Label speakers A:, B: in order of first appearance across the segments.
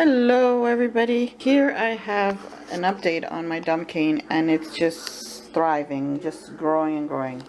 A: Hello everybody, here I have an update on my dumb cane, and it's just thriving, just growing and growing.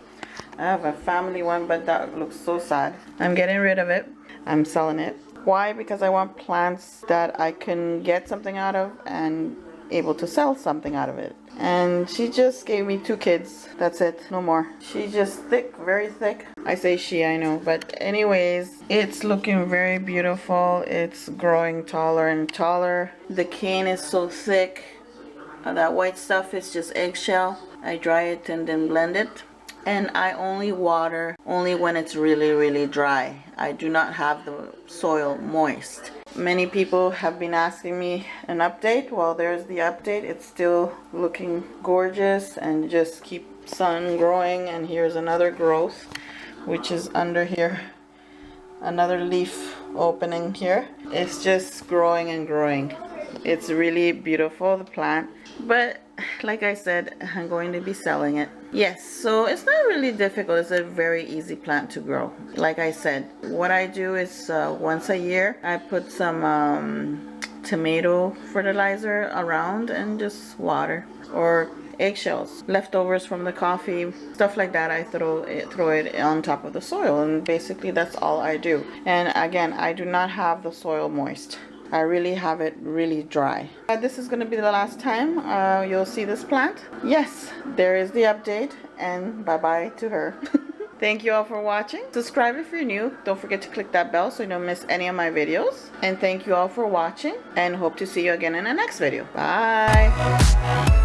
A: I have a family one, but that looks so sad. I'm getting rid of it. I'm selling it. Why? Because I want plants that I can get something out of and able to sell something out of it. And she just gave me 2 kids. That's it, no more. She's just thick, very thick. I say she, I know, but anyways, it's looking very beautiful. It's growing taller and taller. The cane is so thick. That white stuff is just eggshell. I dry it and then blend it. And I only water only when it's really dry. I do not have the soil moist. Many people have been asking me an update. Well, there's the update. It's still looking gorgeous and just keeps on growing. And here's another growth, which is under here. Another leaf opening here. It's just growing and growing. It's really beautiful, the plant. But like I said, I'm going to be selling it. Yes, so it's not really difficult. It's a very easy plant to grow. Like I said, what I do is once a year, I put some tomato fertilizer around and just water, or eggshells, leftovers from the coffee, stuff like that. I throw it on top of the soil, and basically that's all I do. And again, I do not have the soil moist. I really have it really dry. This is going to be the last time you'll see this plant. Yes, there is the update, and bye-bye to her. Thank you all for watching. Subscribe if you're new. Don't forget to click that bell so you don't miss any of my videos. And thank you all for watching, and hope to see you again in the next video. Bye.